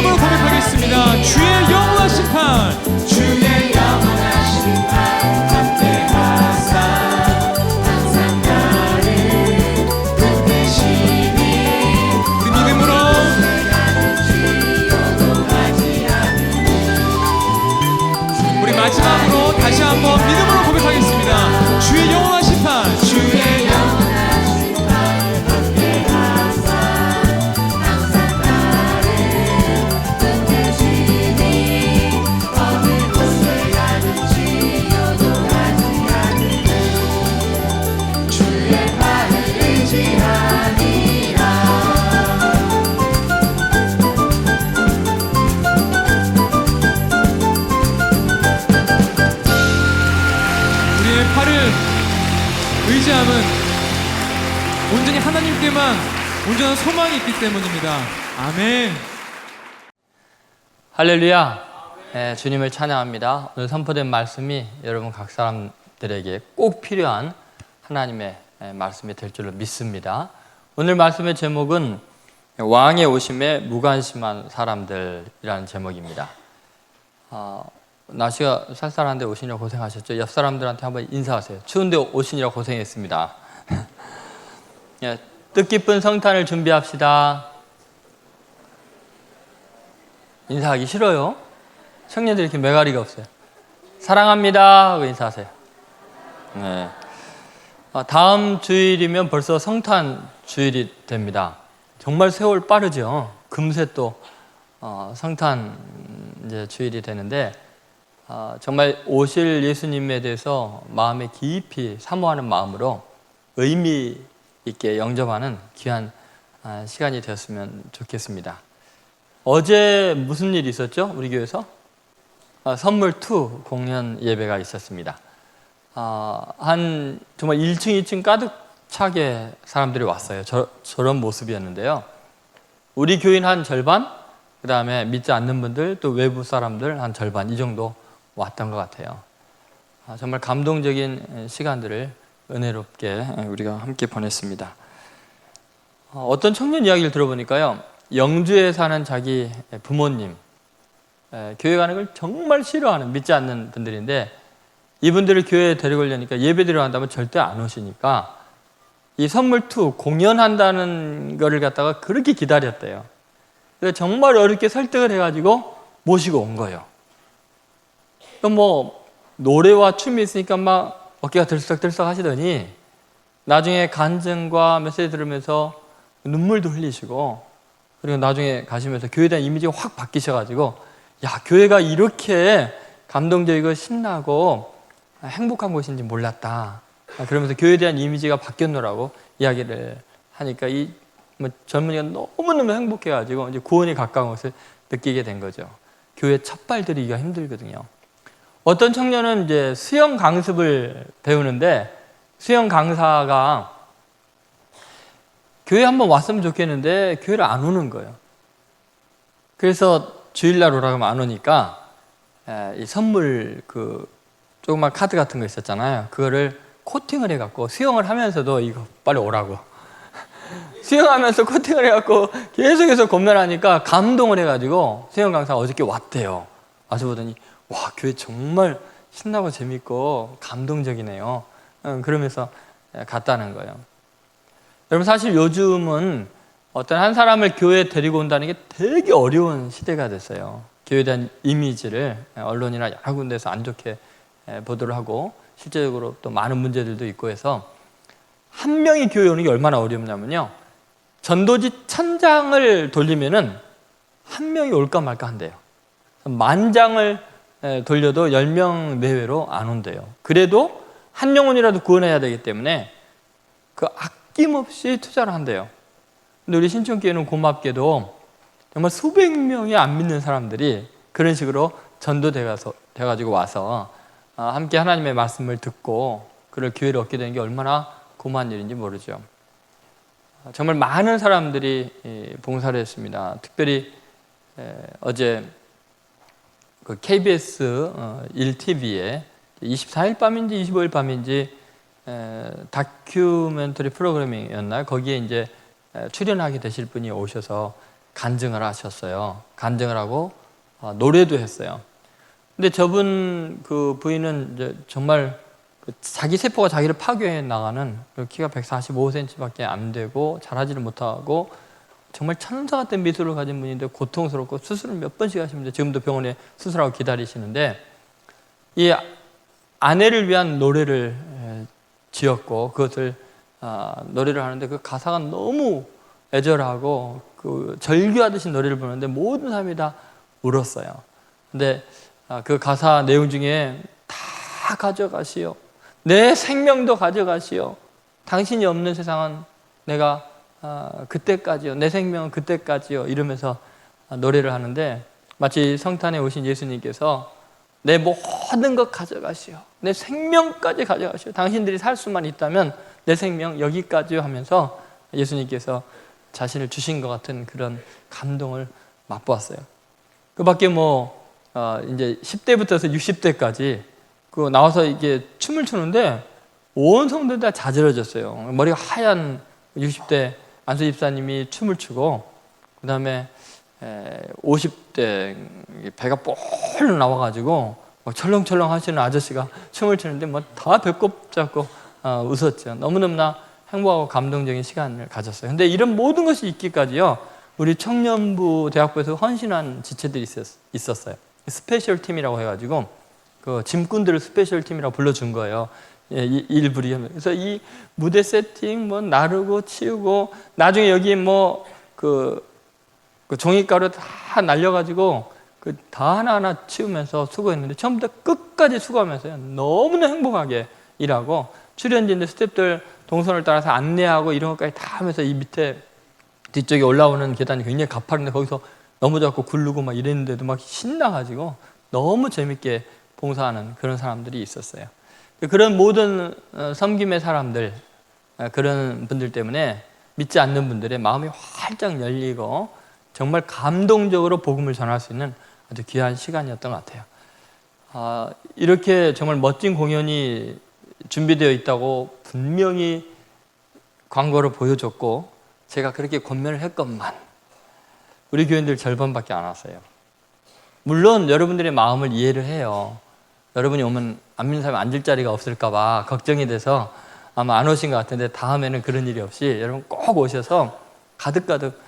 믿음으로 고백하겠습니다. 주의 영원하신 판, 주의 영원하신 판 함께 하사 항상 나를 붙드시니 우리 믿음으로 우리 마지막으로 다시 한번 믿음으로 고백하겠습니다. 주의 영원하신 판, 주의 영원하신 판 함께 하사 항상 나를 붙드시니 어느 곳에 가든지 요동하지 않으니 주의 팔을 의지하니라. 우리의 팔을 의지함은 온전히 하나님께만 온전한 소망이 있기 때문입니다. 아멘. 할렐루야. 주님을 찬양합니다. 오늘 선포된 말씀이 여러분 각 사람들에게 꼭 필요한 하나님의 말씀이 될 줄로 믿습니다. 오늘 말씀의 제목은 왕의 오심에 무관심한 사람들이라는 제목입니다. 날씨가 쌀쌀한데 오시느라 고생하셨죠? 옆 사람들한테 한번 인사하세요. 추운데 오시느라 고생했습니다. 뜻깊은 성탄을 준비합시다. 인사하기 싫어요? 청년들이 이렇게 매가리가 없어요. 사랑합니다 하고 인사하세요. 네. 다음 주일이면 벌써 성탄 주일이 됩니다. 정말 세월 빠르죠. 금세 또 성탄 이제 주일이 되는데 정말 오실 예수님에 대해서 마음에 깊이 사모하는 마음으로 의미 있게 영접하는 귀한 시간이 되었으면 좋겠습니다. 어제 무슨 일이 있었죠? 우리 교회에서 선물 2 공연 예배가 있었습니다. 한 정말 1층, 2층 가득 차게 사람들이 왔어요. 저런 모습이었는데요. 우리 교인 한 절반, 그 다음에 믿지 않는 분들, 또 외부 사람들 한 절반, 이 정도 왔던 것 같아요. 정말 감동적인 시간들을 은혜롭게 우리가 함께 보냈습니다. 어떤 청년 이야기를 들어보니까요, 영주에 사는 자기 부모님, 교회 가는 걸 정말 싫어하는, 믿지 않는 분들인데, 이분들을 교회에 데리고 오려니까 예배 드리러 간다면 절대 안 오시니까 이 선물 2 공연한다는 거를 갖다가 그렇게 기다렸대요. 그래서 정말 어렵게 설득을 해가지고 모시고 온 거예요. 뭐 노래와 춤이 있으니까 막 어깨가 들썩들썩 하시더니 나중에 간증과 메시지 들으면서 눈물도 흘리시고, 그리고 나중에 가시면서 교회에 대한 이미지가 확 바뀌셔가지고, 야, 교회가 이렇게 감동적이고 신나고 행복한 곳인지 몰랐다. 그러면서 교회에 대한 이미지가 바뀌었노라고 이야기를 하니까 이 젊은이가 너무너무 행복해가지고 이제 구원이 가까운 것을 느끼게 된 거죠. 교회 첫발 들이기가 힘들거든요. 어떤 청년은 이제 수영 강습을 배우는데, 수영 강사가 교회 한번 왔으면 좋겠는데 교회를 안 오는 거예요. 그래서 주일날 오라고 하면 안 오니까 이 선물 조그만 카드 같은 거 있었잖아요. 그거를 코팅을 해갖고 수영을 하면서도 이거 빨리 오라고 수영하면서 코팅을 해갖고 계속해서 권면하니까 감동을 해가지고 수영 강사가 어저께 왔대요. 와서 보더니 와, 교회 정말 신나고 재밌고 감동적이네요. 그러면서 갔다는 거예요. 여러분, 사실 요즘은 어떤 한 사람을 교회에 데리고 온다는 게 되게 어려운 시대가 됐어요. 교회에 대한 이미지를 언론이나 여러 군데서 안 좋게 보도를 하고 실제적으로 또 많은 문제들도 있고 해서 한 명이 교회 오는 게 얼마나 어렵냐면요, 전도지 1000장을 돌리면은 한 명이 올까 말까 한대요. 10,000장을 돌려도 10명 내외로 안 온대요. 그래도 한 영혼이라도 구원해야 되기 때문에 그 아낌없이 투자를 한대요. 근데 우리 신촌교회는 고맙게도 정말 수백 명이 안 믿는 사람들이 그런 식으로 전도돼가지고 와서 함께 하나님의 말씀을 듣고 그럴 기회를 얻게 되는 게 얼마나 고마운 일인지 모르죠. 정말 많은 사람들이 봉사를 했습니다. 특별히 어제 그 KBS 1TV에 24일 밤인지 25일 밤인지 다큐멘터리 프로그래밍이었나요? 거기에 이제 출연하게 되실 분이 오셔서 간증을 하셨어요. 간증을 하고 노래도 했어요. 근데 저분 그 부인은 이제 정말 자기 세포가 자기를 파괴해 나가는, 키가 145cm밖에 안 되고 자라지를 못하고 정말 천사 같은 미소를 가진 분인데 고통스럽고 수술을 몇 번씩 하시는데 지금도 병원에 수술하고 기다리시는데, 이 아내를 위한 노래를 지었고 그것을 노래를 하는데 그 가사가 너무 애절하고 그 절규하듯이 노래를 부르는데 모든 사람이 다 울었어요. 근데 그 가사 내용 중에 다 가져가시오, 내 생명도 가져가시오, 당신이 없는 세상은 내가 그때까지요, 내 생명은 그때까지요, 이러면서 노래를 하는데 마치 성탄에 오신 예수님께서 내 모든 것 가져가시오, 내 생명까지 가져가시오, 당신들이 살 수만 있다면 내 생명 여기까지요 하면서 예수님께서 자신을 주신 것 같은 그런 감동을 맛보았어요. 그 밖에 이제 10대부터 60대까지 그 나와서 이게 춤을 추는데 온 성도들 다 자지러졌어요. 머리가 하얀 60대 안수 집사님이 춤을 추고, 그 다음에 50대 배가 뻘 나와가지고 철렁철렁 하시는 아저씨가 춤을 추는데 다 배꼽 잡고 웃었죠. 너무너무나 행복하고 감동적인 시간을 가졌어요. 근데 이런 모든 것이 있기까지요, 우리 청년부 대학부에서 헌신한 지체들이 있었어요. 스페셜 팀이라고 해가지고 그 짐꾼들을 스페셜 팀이라고 불러준 거예요. 일부리. 그래서 이 무대 세팅 나르고 치우고, 나중에 여기 그 종이가루 다 날려가지고 그 다 하나하나 치우면서 수고했는데 처음부터 끝까지 수고하면서요, 너무나 행복하게 일하고, 출연진들 스태프들 동선을 따라서 안내하고 이런 것까지 다 하면서 이 밑에 뒤쪽에 올라오는 계단이 굉장히 가파른데 거기서 넘어져갖고 굴르고 막 이랬는데도 막 신나가지고 너무 재밌게 봉사하는 그런 사람들이 있었어요. 그런 모든 섬김의 사람들, 그런 분들 때문에 믿지 않는 분들의 마음이 활짝 열리고 정말 감동적으로 복음을 전할 수 있는 아주 귀한 시간이었던 것 같아요. 이렇게 정말 멋진 공연이 준비되어 있다고 분명히 광고를 보여줬고 제가 그렇게 권면을 했건만 우리 교인들 절반밖에 안 왔어요. 물론 여러분들의 마음을 이해를 해요. 여러분이 오면 안 믿는 사람이 앉을 자리가 없을까 봐 걱정이 돼서 아마 안 오신 것 같은데, 다음에는 그런 일이 없이 여러분 꼭 오셔서 가득가득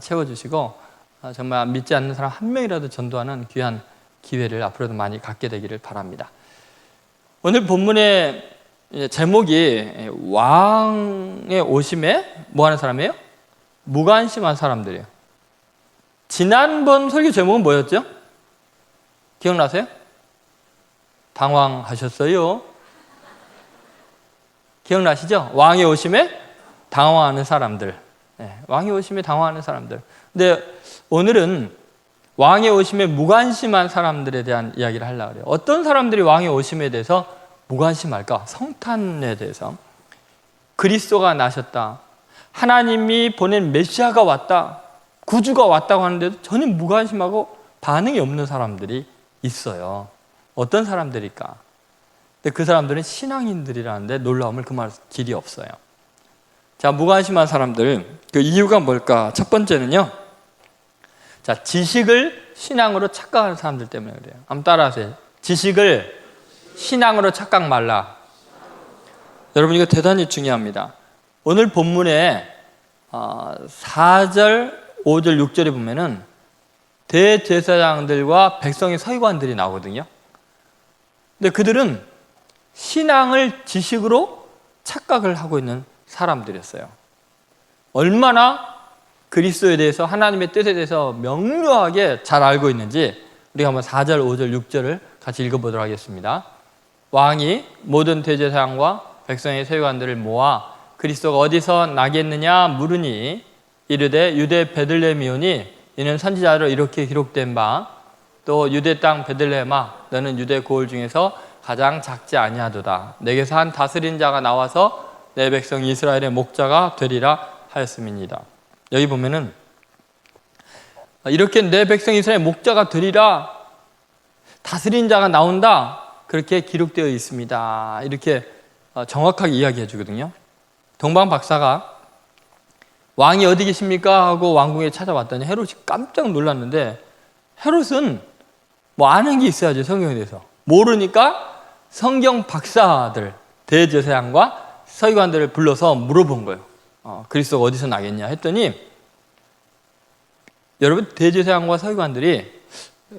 채워주시고 정말 믿지 않는 사람 한 명이라도 전도하는 귀한 기회를 앞으로도 많이 갖게 되기를 바랍니다. 오늘 본문의 제목이 왕의 오심에 뭐 하는 사람이에요? 무관심한 사람들이에요. 지난번 설교 제목은 뭐였죠? 기억나세요? 당황하셨어요? 기억나시죠? 왕의 오심에 당황하는 사람들. 왕의 오심에 당황하는 사람들. 근데 오늘은 왕의 오심에 무관심한 사람들에 대한 이야기를 하려고 해요. 어떤 사람들이 왕의 오심에 대해서 무관심할까? 성탄에 대해서. 그리스도가 나셨다, 하나님이 보낸 메시아가 왔다, 구주가 왔다고 하는데도 전혀 무관심하고 반응이 없는 사람들이 있어요. 어떤 사람들일까? 근데 그 사람들은 신앙인들이라는데 놀라움을 금할 길이 없어요. 자, 무관심한 사람들, 그 이유가 뭘까? 첫 번째는요, 자, 지식을 신앙으로 착각하는 사람들 때문에 그래요. 한번 따라하세요. 지식을 신앙으로 착각 말라. 여러분, 이거 대단히 중요합니다. 오늘 본문에 4절, 5절, 6절에 보면은 대제사장들과 백성의 서기관들이 나오거든요. 근데 그들은 신앙을 지식으로 착각을 하고 있는 사람들이었어요. 얼마나 그리스도에 대해서, 하나님의 뜻에 대해서 명료하게 잘 알고 있는지 우리가 한번 4절, 5절, 6절을 같이 읽어보도록 하겠습니다. 왕이 모든 대제사장과 백성의 서기관들을 모아 그리스도가 어디서 나겠느냐 물으니 이르되 유대 베들레헴이오니 이는 선지자로 이렇게 기록된 바, 또 유대 땅 베들레헴아 너는 유대 고을 중에서 가장 작지 아니하도다. 내게서 한 다스린 자가 나와서 내 백성 이스라엘의 목자가 되리라 하였음이니이다. 여기 보면은 이렇게 내 백성 이스라엘의 목자가 되리라, 다스린 자가 나온다, 그렇게 기록되어 있습니다. 이렇게 정확하게 이야기해 주거든요. 동방 박사가 왕이 어디 계십니까? 하고 왕궁에 찾아왔더니 헤롯이 깜짝 놀랐는데, 헤롯은 뭐 아는 게 있어야지 성경에 대해서. 모르니까 성경 박사들, 대제사장과 서기관들을 불러서 물어본 거예요. 그리스도가 어디서 나겠냐 했더니, 여러분, 대제사장과 서기관들이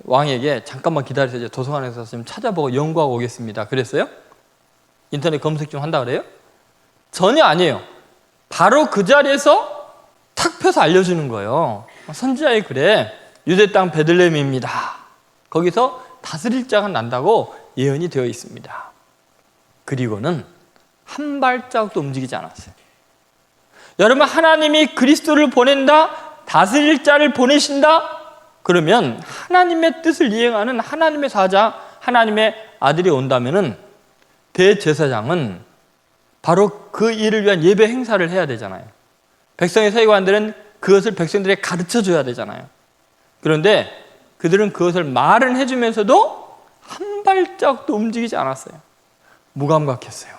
왕에게 잠깐만 기다리세요. 이제 도서관에서 좀 찾아보고 연구하고 오겠습니다. 그랬어요? 인터넷 검색 좀 한다 그래요? 전혀 아니에요. 바로 그 자리에서 탁 펴서 알려주는 거예요. 선지자의 글에 유대 땅 베들레헴입니다. 거기서 다스릴 자가 난다고 예언이 되어 있습니다. 그리고는 한 발자국도 움직이지 않았어요. 여러분, 하나님이 그리스도를 보낸다, 다스릴 자를 보내신다, 그러면 하나님의 뜻을 이행하는 하나님의 사자, 하나님의 아들이 온다면은 대제사장은 바로 그 일을 위한 예배 행사를 해야 되잖아요. 백성의 서기관들은 그것을 백성들에게 가르쳐 줘야 되잖아요. 그런데 그들은 그것을 말은 해주면서도 한 발짝도 움직이지 않았어요. 무감각했어요.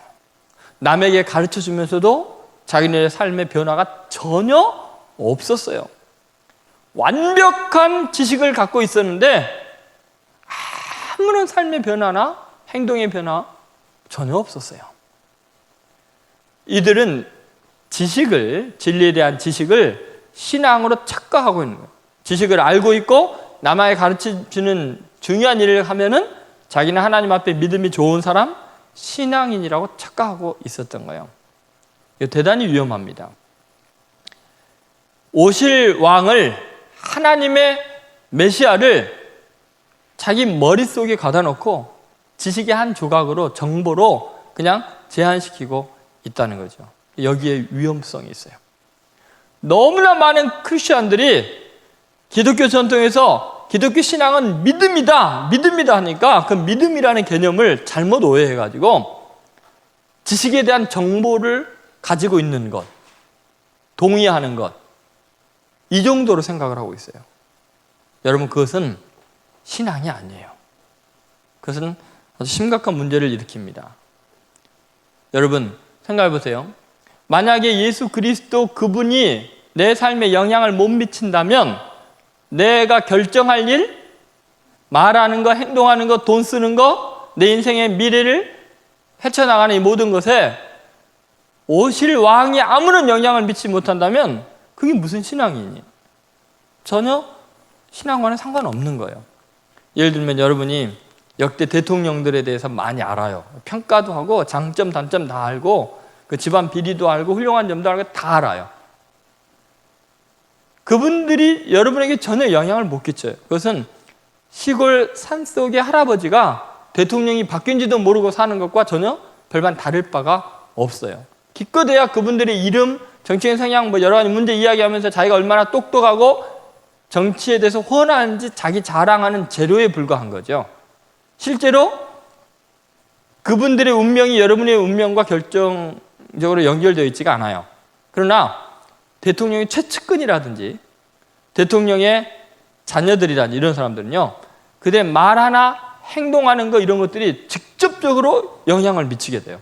남에게 가르쳐 주면서도 자기네 삶의 변화가 전혀 없었어요. 완벽한 지식을 갖고 있었는데 아무런 삶의 변화나 행동의 변화 전혀 없었어요. 이들은 지식을, 진리에 대한 지식을 신앙으로 착각하고 있는 거예요. 지식을 알고 있고 남에게 가르쳐주는 중요한 일을 하면은 자기는 하나님 앞에 믿음이 좋은 사람, 신앙인이라고 착각하고 있었던 거예요. 이거 대단히 위험합니다. 오실 왕을, 하나님의 메시아를 자기 머릿속에 가다 놓고 지식의 한 조각으로, 정보로 그냥 제한시키고 있다는 거죠. 여기에 위험성이 있어요. 너무나 많은 크리스천들이 기독교 전통에서 기독교 신앙은 믿음이다, 믿음이다 하니까 그 믿음이라는 개념을 잘못 오해해가지고 지식에 대한 정보를 가지고 있는 것, 동의하는 것, 이 정도로 생각을 하고 있어요. 여러분, 그것은 신앙이 아니에요. 그것은 아주 심각한 문제를 일으킵니다. 여러분, 생각해 보세요. 만약에 예수 그리스도 그분이 내 삶에 영향을 못 미친다면 내가 결정할 일, 말하는 거, 행동하는 거, 돈 쓰는 거, 내 인생의 미래를 헤쳐나가는 이 모든 것에 오실 왕이 아무런 영향을 미치지 못한다면 그게 무슨 신앙이니? 전혀 신앙과는 상관없는 거예요. 예를 들면 여러분이 역대 대통령들에 대해서 많이 알아요. 평가도 하고 장점, 단점 다 알고 그 집안 비리도 알고 훌륭한 점도 알고 다 알아요. 그분들이 여러분에게 전혀 영향을 못 끼쳐요. 그것은 시골 산속의 할아버지가 대통령이 바뀐지도 모르고 사는 것과 전혀 별반 다를 바가 없어요. 기껏해야 그분들의 이름, 정치인 성향, 뭐 여러 가지 문제 이야기하면서 자기가 얼마나 똑똑하고 정치에 대해서 훤한지 자기 자랑하는 재료에 불과한 거죠. 실제로 그분들의 운명이 여러분의 운명과 결정적으로 연결되어 있지가 않아요. 그러나 대통령의 최측근이라든지 대통령의 자녀들이라든지 이런 사람들은요, 그들의 말하나 행동하는 거 이런 것들이 직접적으로 영향을 미치게 돼요.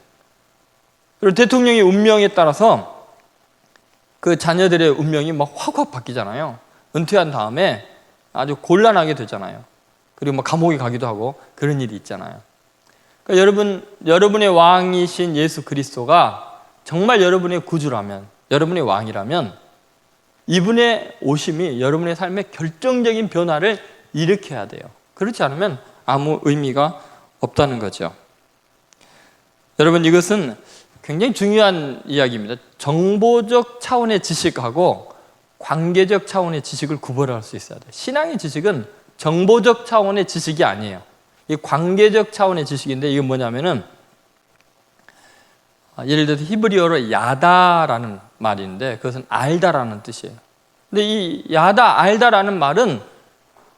그리고 대통령의 운명에 따라서 그 자녀들의 운명이 막 확확 바뀌잖아요. 은퇴한 다음에 아주 곤란하게 되잖아요. 그리고 뭐 감옥에 가기도 하고 그런 일이 있잖아요. 그러니까 여러분의 왕이신 예수 그리스도가 정말 여러분의 구주라면, 여러분의 왕이라면 이분의 오심이 여러분의 삶에 결정적인 변화를 일으켜야 돼요. 그렇지 않으면 아무 의미가 없다는 거죠. 여러분, 이것은 굉장히 중요한 이야기입니다. 정보적 차원의 지식하고 관계적 차원의 지식을 구별할 수 있어야 돼요. 신앙의 지식은 정보적 차원의 지식이 아니에요. 이 관계적 차원의 지식인데 이게 뭐냐면은 예를 들어서 히브리어로 야다라는 말인데 그것은 알다라는 뜻이에요. 근데 이 야다, 알다라는 말은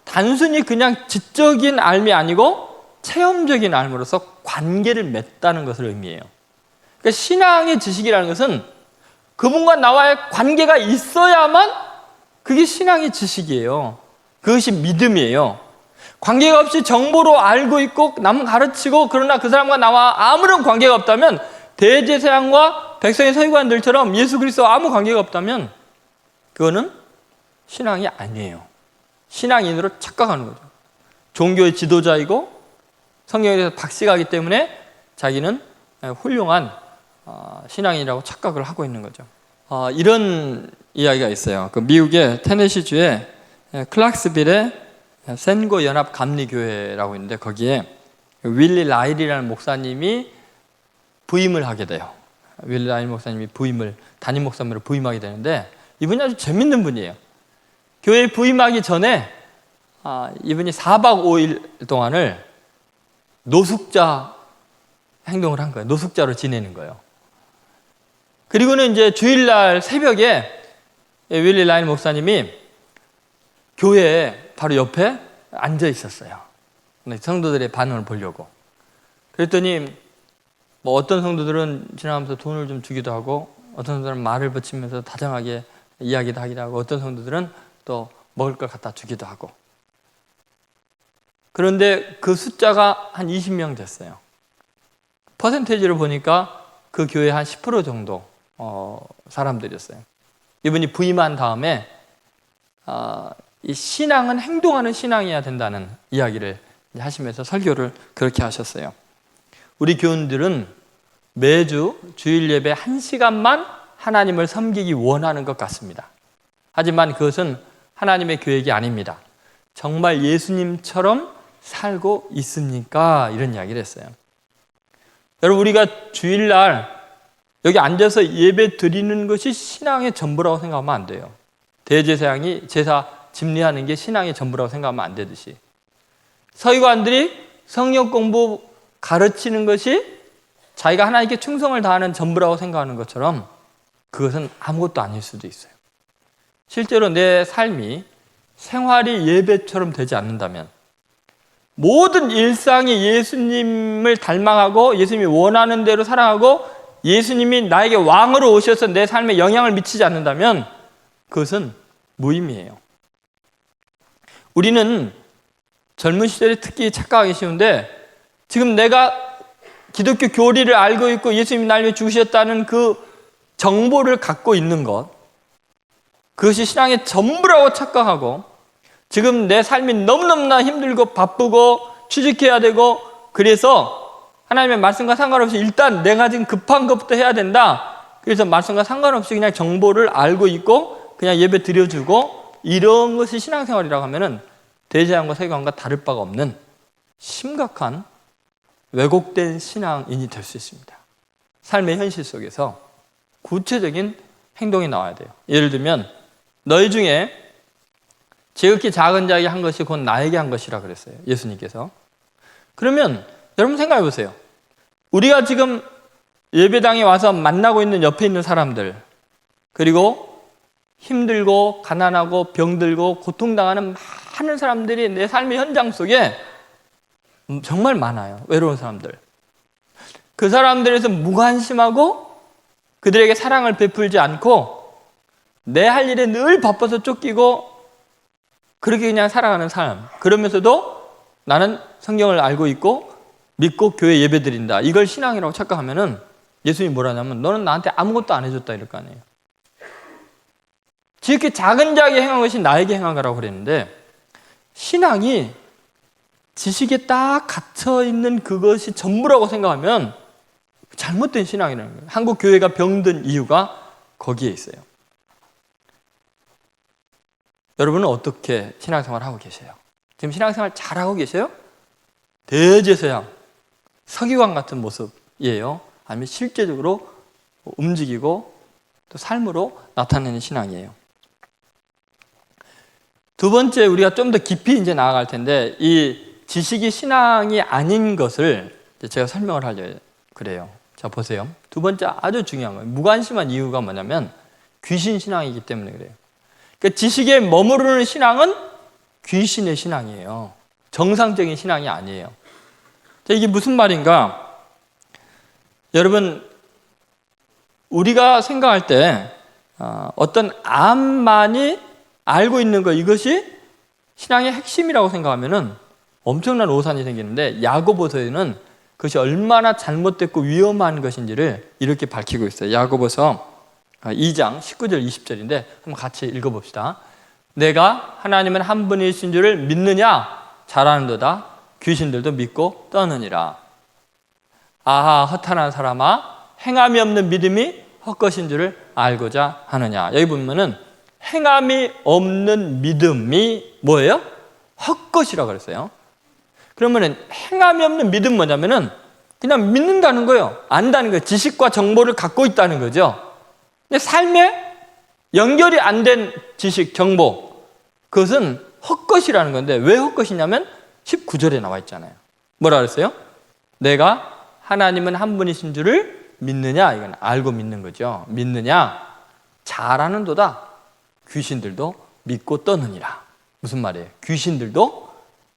단순히 그냥 지적인 알미 아니고 체험적인 알므로서 관계를 맺다는 것을 의미해요. 그러니까 신앙의 지식이라는 것은 그분과 나와의 관계가 있어야만 그게 신앙의 지식이에요. 그것이 믿음이에요. 관계가 없이 정보로 알고 있고 남 가르치고 그러나 그 사람과 나와 아무런 관계가 없다면, 대제사장과 백성의 서기관들처럼 예수 그리스도와 아무 관계가 없다면 그거는 신앙이 아니에요. 신앙인으로 착각하는 거죠. 종교의 지도자이고 성경에 대해서 박식하기 때문에 자기는 훌륭한 신앙인이라고 착각을 하고 있는 거죠. 이런 이야기가 있어요. 그 미국의 테네시주의 클락스빌의 센고 연합 감리교회라고 있는데 거기에 윌리 라일이라는 목사님이 부임을 하게 돼요. 윌리 라일 목사님이 담임 목사님으로 부임하게 되는데 이분이 아주 재밌는 분이에요. 교회에 부임하기 전에 이분이 4박 5일 동안을 노숙자 행동을 한 거예요. 노숙자로 지내는 거예요. 그리고는 이제 주일날 새벽에 윌리 라일 목사님이 교회 바로 옆에 앉아 있었어요. 성도들의 반응을 보려고. 그랬더니 뭐 어떤 성도들은 지나가면서 돈을 좀 주기도 하고 어떤 성도들은 말을 붙이면서 다정하게 이야기도 하기도 하고 어떤 성도들은 또 먹을 걸 갖다 주기도 하고. 그런데 그 숫자가 한 20명 됐어요. 퍼센테이지를 보니까 그 교회 한 10% 정도 사람들이었어요. 이분이 부임한 다음에 이 신앙은 행동하는 신앙이어야 된다는 이야기를 하시면서 설교를 그렇게 하셨어요. 우리 교인들은 매주 주일 예배 1시간만 하나님을 섬기기 원하는 것 같습니다. 하지만 그것은 하나님의 계획이 아닙니다. 정말 예수님처럼 살고 있습니까? 이런 이야기를 했어요. 여러분, 우리가 주일날 여기 앉아서 예배 드리는 것이 신앙의 전부라고 생각하면 안 돼요. 대제사장이 제사 집례하는 게 신앙의 전부라고 생각하면 안 되듯이 서기관들이 성경 공부 가르치는 것이 자기가 하나님께 충성을 다하는 전부라고 생각하는 것처럼 그것은 아무것도 아닐 수도 있어요. 실제로 내 삶이 생활이 예배처럼 되지 않는다면 모든 일상이 예수님을 닮아가고 예수님이 원하는 대로 살아가고 예수님이 나에게 왕으로 오셔서 내 삶에 영향을 미치지 않는다면 그것은 무의미해요. 우리는 젊은 시절에 특히 착각하기 쉬운데 지금 내가 기독교 교리를 알고 있고 예수님이 날 위해 죽으셨다는 그 정보를 갖고 있는 것, 그것이 신앙의 전부라고 착각하고 지금 내 삶이 너무너무나 힘들고 바쁘고 취직해야 되고 그래서 하나님의 말씀과 상관없이 일단 내가 지금 급한 것부터 해야 된다. 그래서 말씀과 상관없이 그냥 정보를 알고 있고 그냥 예배 드려주고 이런 것이 신앙생활이라고 하면은 대제사장과 서기관과 다를 바가 없는 심각한 왜곡된 신앙인이 될 수 있습니다. 삶의 현실 속에서 구체적인 행동이 나와야 돼요. 예를 들면 너희 중에 지극히 작은 자에게 한 것이 곧 나에게 한 것이라 그랬어요. 예수님께서. 그러면 여러분 생각해 보세요. 우리가 지금 예배당에 와서 만나고 있는 옆에 있는 사람들, 그리고 힘들고 가난하고 병들고 고통당하는 많은 사람들이 내 삶의 현장 속에 정말 많아요. 외로운 사람들. 그 사람들에서 무관심하고 그들에게 사랑을 베풀지 않고 내 할 일에 늘 바빠서 쫓기고 그렇게 그냥 살아가는 삶. 그러면서도 나는 성경을 알고 있고 믿고 교회 예배 드린다. 이걸 신앙이라고 착각하면은 예수님이 뭐라냐면 너는 나한테 아무것도 안 해줬다 이럴 거 아니에요. 지극히 작은 자에게 행한 것이 나에게 행한 거라고 그랬는데 신앙이 지식에 딱 갇혀있는 그것이 전부라고 생각하면 잘못된 신앙이라는 거예요. 한국 교회가 병든 이유가 거기에 있어요. 여러분은 어떻게 신앙생활을 하고 계세요? 지금 신앙생활 잘하고 계세요? 대제사장, 서기관 같은 모습이에요? 아니면 실제적으로 움직이고 또 삶으로 나타내는 신앙이에요? 두 번째, 우리가 좀 더 깊이 이제 나아갈 텐데 이 지식이 신앙이 아닌 것을 제가 설명을 하려고 그래요. 자, 보세요. 두 번째 아주 중요한 거예요. 무관심한 이유가 뭐냐면 귀신 신앙이기 때문에 그래요. 그러니까 지식에 머무르는 신앙은 귀신의 신앙이에요. 정상적인 신앙이 아니에요. 자, 이게 무슨 말인가? 여러분, 우리가 생각할 때 어떤 암만이 알고 있는 것, 이것이 신앙의 핵심이라고 생각하면은 엄청난 오산이 생기는데 야고보서에는 그것이 얼마나 잘못됐고 위험한 것인지를 이렇게 밝히고 있어요. 야고보서 2장 19절 20절인데 한번 같이 읽어봅시다. 내가 하나님은 한 분이신 줄을 믿느냐? 잘하는도다. 귀신들도 믿고 떠느니라. 아하, 허탄한 사람아, 행함이 없는 믿음이 헛것인 줄을 알고자 하느냐. 여기 보면은 행함이 없는 믿음이 뭐예요? 헛것이라고 그랬어요. 그러면은 행함이 없는 믿음 뭐냐면은 그냥 믿는다는 거예요. 안다는 거예요. 지식과 정보를 갖고 있다는 거죠. 근데 삶에 연결이 안 된 지식, 정보, 그것은 헛것이라는 건데 왜 헛것이냐면 19절에 나와 있잖아요. 뭐라 그랬어요? 내가 하나님은 한 분이신 줄을 믿느냐? 이건 알고 믿는 거죠. 믿느냐? 잘하는도다. 귀신들도 믿고 떠느니라. 무슨 말이에요? 귀신들도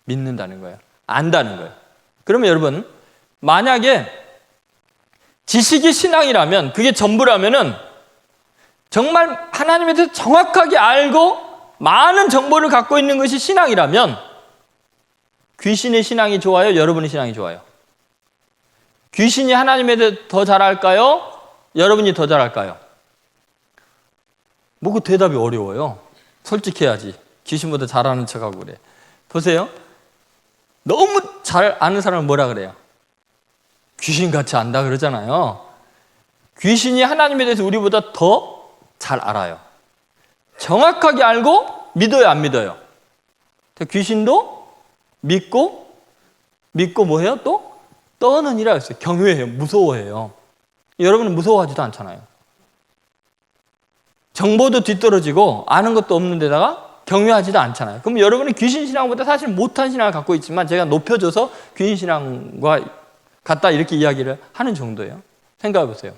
믿는다는 거예요. 안다는 거예요. 그러면 여러분, 만약에 지식이 신앙이라면, 그게 전부라면은 정말 하나님에 대해서 정확하게 알고 많은 정보를 갖고 있는 것이 신앙이라면 귀신의 신앙이 좋아요? 여러분의 신앙이 좋아요? 귀신이 하나님에 대해 더 잘할까요? 여러분이 더 잘할까요? 뭐 그 대답이 어려워요. 솔직해야지. 귀신보다 잘하는 척하고 그래. 보세요. 너무 잘 아는 사람은 뭐라 그래요? 귀신같이 안다 그러잖아요. 귀신이 하나님에 대해서 우리보다 더 잘 알아요. 정확하게 알고 믿어요, 안 믿어요? 귀신도 믿고 뭐해요? 또 떠느니라 했어요. 경외해요. 무서워해요. 여러분은 무서워하지도 않잖아요. 정보도 뒤떨어지고 아는 것도 없는 데다가 경외하지도 않잖아요. 그럼 여러분은 귀신 신앙보다 사실 못한 신앙을 갖고 있지만 제가 높여줘서 귀신 신앙과 같다 이렇게 이야기를 하는 정도예요. 생각해 보세요.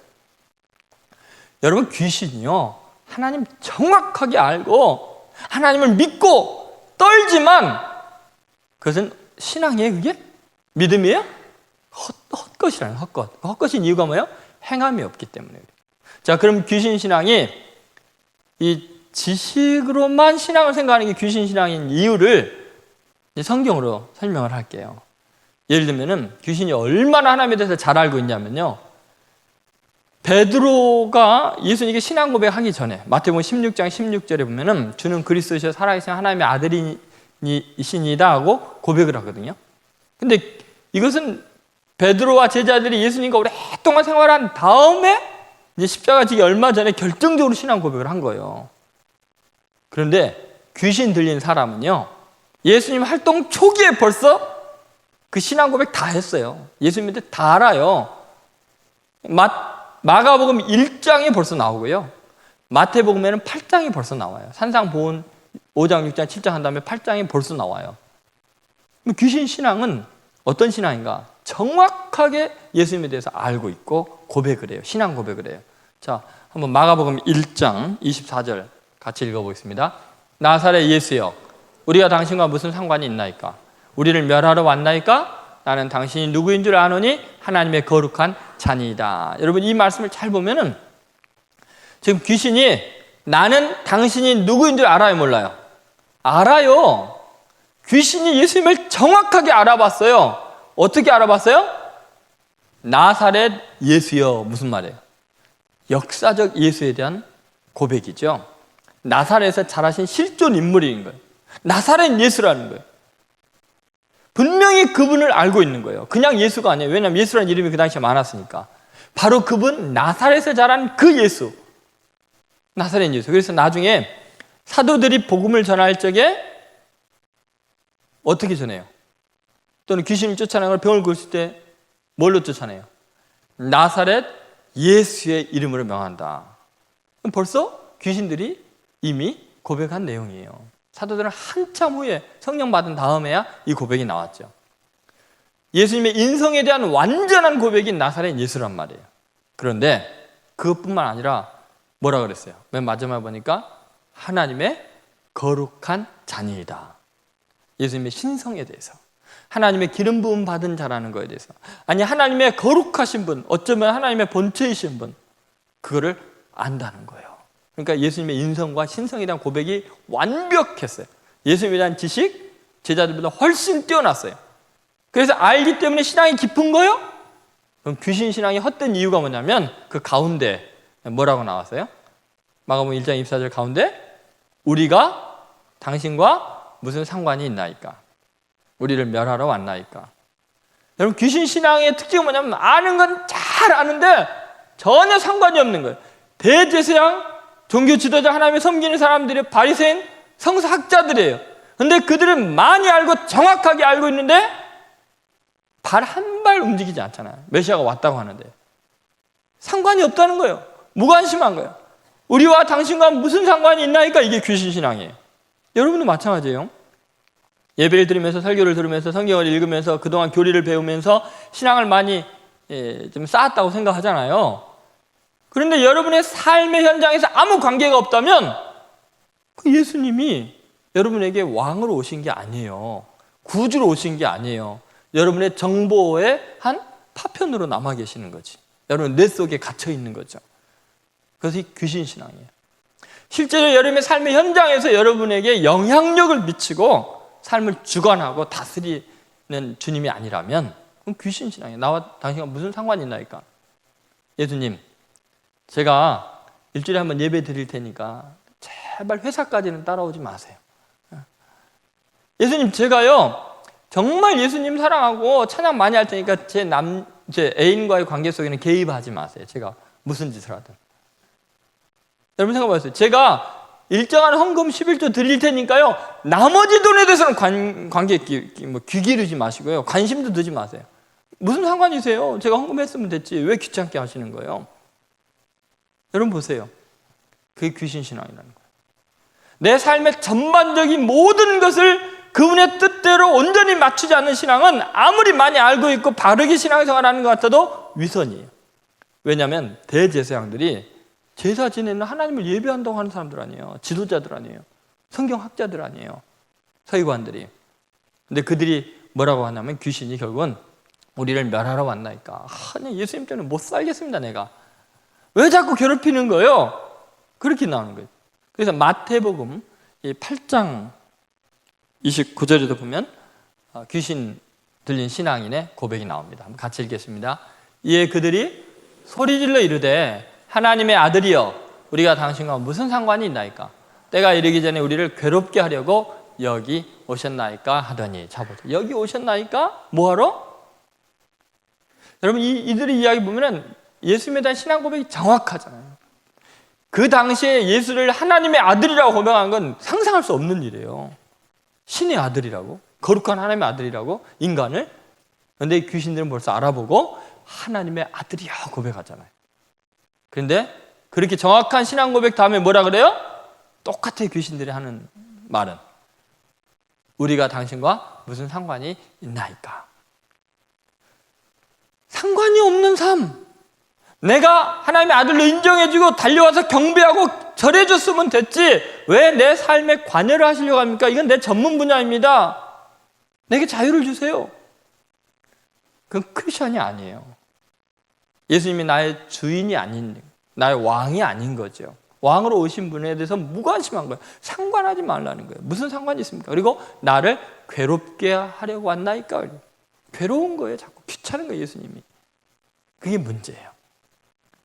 여러분, 귀신이요, 하나님 정확하게 알고 하나님을 믿고 떨지만 그것은 신앙이에요? 그게? 믿음이에요? 헛것이라는 헛것. 헛것인 이유가 뭐예요? 행함이 없기 때문에. 자, 그럼 귀신 신앙이 이 지식으로만 신앙을 생각하는 게 귀신 신앙인 이유를 성경으로 설명을 할게요. 예를 들면은 귀신이 얼마나 하나님에 대해서 잘 알고 있냐면요, 베드로가 예수님께 신앙 고백하기 전에 마태복음 16장 16절에 보면은 주는 그리스도시여 살아계신 하나님의 아들이시니다 하고 고백을 하거든요. 근데 이것은 베드로와 제자들이 예수님과 오랫동안 생활한 다음에 이제 십자가 지기 얼마 전에 결정적으로 신앙 고백을 한 거예요. 그런데 귀신 들린 사람은요, 예수님 활동 초기에 벌써 그 신앙 고백 다 했어요. 예수님한테 다 알아요. 마가복음 1장이 벌써 나오고요. 마태복음에는 8장이 벌써 나와요. 산상보훈 5장, 6장, 7장 한 다음에 8장이 벌써 나와요. 귀신 신앙은 어떤 신앙인가? 정확하게 예수님에 대해서 알고 있고 고백을 해요. 신앙 고백을 해요. 자, 한번 마가복음 1장 24절 같이 읽어보겠습니다. 나사렛 예수여, 우리가 당신과 무슨 상관이 있나이까? 우리를 멸하러 왔나이까? 나는 당신이 누구인 줄 아노니 하나님의 거룩한 자니이다. 여러분, 이 말씀을 잘 보면은 지금 귀신이 나는 당신이 누구인 줄 알아요, 몰라요? 알아요. 귀신이 예수님을 정확하게 알아봤어요. 어떻게 알아봤어요? 나사렛 예수여. 무슨 말이에요? 역사적 예수에 대한 고백이죠. 나사렛에서 자라신 실존 인물인 거예요. 나사렛 예수라는 거예요. 분명히 그분을 알고 있는 거예요. 그냥 예수가 아니에요. 왜냐하면 예수라는 이름이 그 당시에 많았으니까. 바로 그분, 나사렛에 자란 그 예수, 나사렛 예수. 그래서 나중에 사도들이 복음을 전할 적에 어떻게 전해요? 또는 귀신을 쫓아내는 걸 병을 긁을 때 뭘로 쫓아내요? 나사렛 예수의 이름으로 명한다. 벌써 귀신들이 이미 고백한 내용이에요. 사도들은 한참 후에 성령 받은 다음에야 이 고백이 나왔죠. 예수님의 인성에 대한 완전한 고백이 나사렛 예수란 말이에요. 그런데 그것뿐만 아니라 뭐라 그랬어요? 맨 마지막에 보니까 하나님의 거룩한 자녀이다. 예수님의 신성에 대해서, 하나님의 기름 부음 받은 자라는 거에 대해서, 아니 하나님의 거룩하신 분, 어쩌면 하나님의 본체이신 분, 그거를 안다는 거예요. 그러니까 예수님의 인성과 신성에 대한 고백이 완벽했어요. 예수님에 대한 지식, 제자들보다 훨씬 뛰어났어요. 그래서 알기 때문에 신앙이 깊은 거예요? 그럼 귀신 신앙이 헛된 이유가 뭐냐면 그 가운데 뭐라고 나왔어요? 마가복음 1장 24절 가운데 우리가 당신과 무슨 상관이 있나이까? 우리를 멸하러 왔나이까? 여러분, 귀신 신앙의 특징은 뭐냐면 아는 건 잘 아는데 전혀 상관이 없는 거예요. 대제사장, 종교 지도자, 하나님을 섬기는 사람들이 바리새인, 성서학자들이에요. 근데 그들은 많이 알고 정확하게 알고 있는데 발 한 발 움직이지 않잖아요. 메시아가 왔다고 하는데 상관이 없다는 거예요. 무관심한 거예요. 우리와 당신과 무슨 상관이 있나니까 이게 귀신 신앙이에요. 여러분도 마찬가지예요. 예배를 드리면서 설교를 들으면서 성경을 읽으면서 그동안 교리를 배우면서 신앙을 많이 좀 쌓았다고 생각하잖아요. 그런데 여러분의 삶의 현장에서 아무 관계가 없다면 그 예수님이 여러분에게 왕으로 오신 게 아니에요. 구주로 오신 게 아니에요. 여러분의 정보의 한 파편으로 남아 계시는 거지. 여러분 뇌 속에 갇혀 있는 거죠. 그것이 귀신 신앙이에요. 실제로 여러분의 삶의 현장에서 여러분에게 영향력을 미치고 삶을 주관하고 다스리는 주님이 아니라면 그럼 귀신 신앙이에요. 나와 당신과 무슨 상관이 있나이까? 예수님, 제가 일주일에 한번 예배 드릴 테니까 제발 회사까지는 따라오지 마세요. 예수님, 제가요 정말 예수님 사랑하고 찬양 많이 할 테니까 제 애인과의 관계 속에는 개입하지 마세요. 제가 무슨 짓을 하든. 여러분 생각해보세요. 제가 일정한 헌금 11조 드릴 테니까요 나머지 돈에 대해서는 관계 귀 기르지 마시고요. 관심도 두지 마세요. 무슨 상관이세요? 제가 헌금했으면 됐지 왜 귀찮게 하시는 거예요? 여러분 보세요. 그게 귀신 신앙이라는 거예요. 내 삶의 전반적인 모든 것을 그분의 뜻대로 온전히 맞추지 않는 신앙은 아무리 많이 알고 있고 바르게 신앙생활하는 것 같아도 위선이에요. 왜냐하면 대제사장들이 제사 지내는 하나님을 예배한다고 하는 사람들 아니에요. 지도자들 아니에요. 성경학자들 아니에요. 서기관들이. 근데 그들이 뭐라고 하냐면 귀신이 결국은 우리를 멸하러 왔나니까. 예수님 때문에 못 살겠습니다 내가. 왜 자꾸 괴롭히는 거예요? 그렇게 나오는 거예요. 그래서 마태복음 8장 29절에도 보면 귀신 들린 신앙인의 고백이 나옵니다. 한번 같이 읽겠습니다. 이에 그들이 소리질러 이르되 하나님의 아들이여 우리가 당신과 무슨 상관이 있나이까? 때가 이르기 전에 우리를 괴롭게 하려고 여기 오셨나이까 하더니. 자 보세요. 여기 오셨나이까? 뭐하러? 여러분 이들의 이야기 보면 예수님에 대한 신앙 고백이 정확하잖아요. 그 당시에 예수를 하나님의 아들이라고 고백한 건 상상할 수 없는 일이에요. 신의 아들이라고, 거룩한 하나님의 아들이라고, 인간을. 그런데 귀신들은 벌써 알아보고 하나님의 아들이야 고백하잖아요. 그런데 그렇게 정확한 신앙 고백 다음에 뭐라 그래요? 똑같아. 귀신들이 하는 말은 우리가 당신과 무슨 상관이 있나이까? 상관이 없는 삶. 내가 하나님의 아들로 인정해주고 달려와서 경배하고 절해줬으면 됐지 왜 내 삶에 관여를 하시려고 합니까? 이건 내 전문 분야입니다. 내게 자유를 주세요. 그건 크리스천이 아니에요. 예수님이 나의 주인이 아닌, 나의 왕이 아닌 거죠. 왕으로 오신 분에 대해서 무관심한 거예요. 상관하지 말라는 거예요. 무슨 상관이 있습니까? 그리고 나를 괴롭게 하려고 왔나이까? 괴로운 거예요. 자꾸 귀찮은 거예요. 예수님이. 그게 문제예요.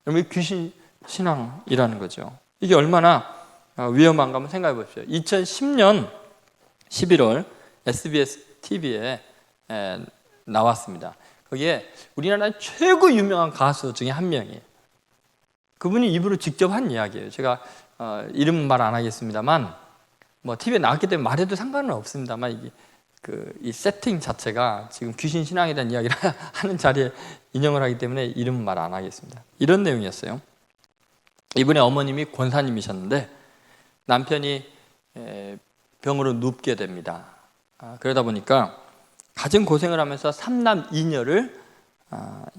여러분 귀신 신앙이라는 거죠. 이게 얼마나 위험한가 한번 생각해 보십시오. 2010년 11월 SBS TV에 나왔습니다. 거기에 우리나라의 최고 유명한 가수 중에 한 명이에요. 그분이 입으로 직접 한 이야기예요. 제가 이름은 말 안 하겠습니다만 뭐 TV에 나왔기 때문에 말해도 상관은 없습니다만 이게 이 세팅 자체가 지금 귀신 신앙에 대한 이야기를 하는 자리에 인용을 하기 때문에 이름은 말 안 하겠습니다. 이런 내용이었어요. 이분의 어머님이 권사님이셨는데 남편이 병으로 눕게 됩니다. 그러다 보니까 가진 고생을 하면서 3남 2녀를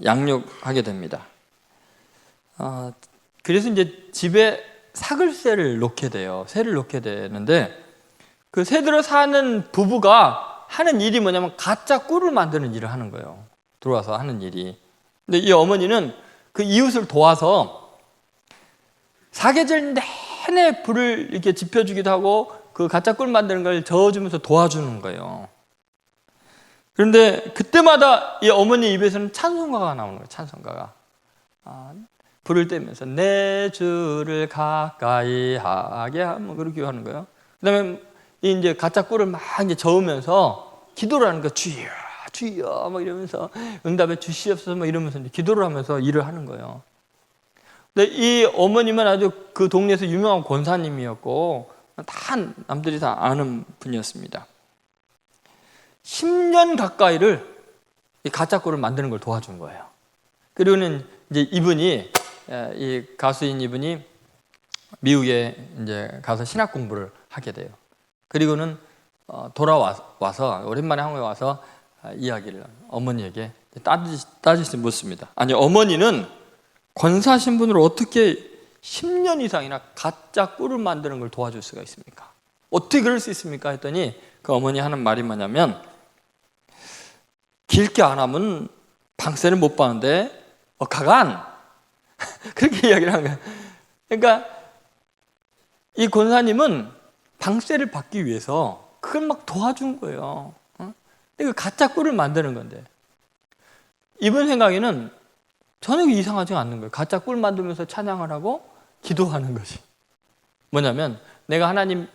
양육하게 됩니다. 그래서 이제 집에 사글세를 놓게 돼요. 새를 놓게 되는데 그 새들을 사는 부부가 하는 일이 뭐냐면 가짜 꿀을 만드는 일을 하는 거예요. 들어와서 하는 일이. 근데 이 어머니는 그 이웃을 도와서 사계절 내내 불을 이렇게 지펴주기도 하고 그 가짜 꿀 만드는 걸 저어주면서 도와주는 거예요. 그런데 그때마다 이 어머니 입에서는 찬송가가 나오는 거예요. 찬송가가. 불을 떼면서 내 주를 가까이 하게 하면 그렇게 하는 거예요. 그다음에 이제 가짜 꿀을 막 이제 저으면서 기도를 하는 거예요. 주여, 주여, 막 이러면서 응답해 주시옵소서, 막 이러면서 이제 기도를 하면서 일을 하는 거예요. 근데 이 어머님은 아주 그 동네에서 유명한 권사님이었고 다 남들이 다 아는 분이었습니다. 10년 가까이를 이 가짜 꿀을 만드는 걸 도와준 거예요. 그리고는 이제 이분이 이 가수인 이분이 미국에 이제 가서 신학 공부를 하게 돼요. 그리고는 돌아와서 오랜만에 한국에 와서 이야기를 어머니에게 따지시 묻습니다. 아니, 어머니는 권사 신분으로 어떻게 10년 이상이나 가짜 꿀을 만드는 걸 도와줄 수가 있습니까? 어떻게 그럴 수 있습니까? 했더니 그 어머니 하는 말이 뭐냐면, 길게 안 하면 방세를 못 받는데 가간 그렇게 이야기를 하는 거예요. 그러니까 이 권사님은 방세를 받기 위해서 그걸 막 도와준 거예요. 근데 그 가짜 꿀을 만드는 건데, 이분 생각에는 전혀 이상하지 않는 거예요. 가짜 꿀 만들면서 찬양을 하고 기도하는 것이 뭐냐면, 내가 하나님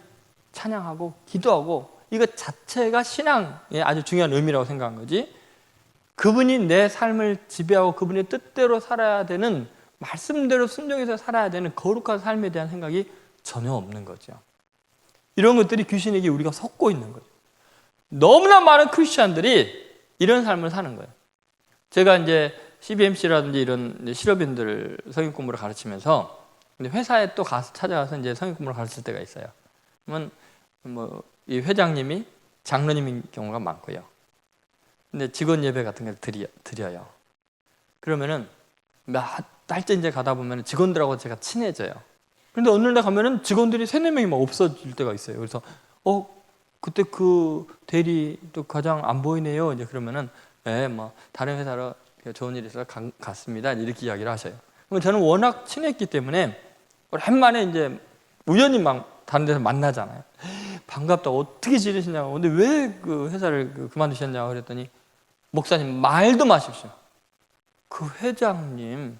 찬양하고 기도하고 이거 자체가 신앙의 아주 중요한 의미라고 생각한 거지, 그분이 내 삶을 지배하고 그분의 뜻대로 살아야 되는, 말씀대로 순종해서 살아야 되는 거룩한 삶에 대한 생각이 전혀 없는 거죠. 이런 것들이 귀신에게 우리가 속고 있는 거죠. 너무나 많은 크리스찬들이 이런 삶을 사는 거예요. 제가 이제 CBMC라든지 이런 실업인들 성경 공부를 가르치면서 회사에 또 가서 찾아가서 이제 성경 공부를 가르칠 때가 있어요. 그러면 뭐 이 회장님이 장로님인 경우가 많고요. 근데 직원 예배 같은 걸 드려요. 그러면은 몇 달째 이제 가다 보면 직원들하고 제가 친해져요. 그런데 어느 날 가면은 직원들이 3-4명이 막 없어질 때가 있어요. 그래서 그때 그 대리 또 과장 안 보이네요. 이제 그러면은 뭐 다른 회사로 좋은 일이 있어서 갔습니다. 이렇게 이야기를 하셔요. 그럼 저는 워낙 친했기 때문에 오랜만에 이제 우연히 막 다른 데서 만나잖아요. 반갑다, 어떻게 지내시냐고. 근데 왜 그 회사를 그만두셨냐고 그랬더니, 목사님 말도 마십시오. 그 회장님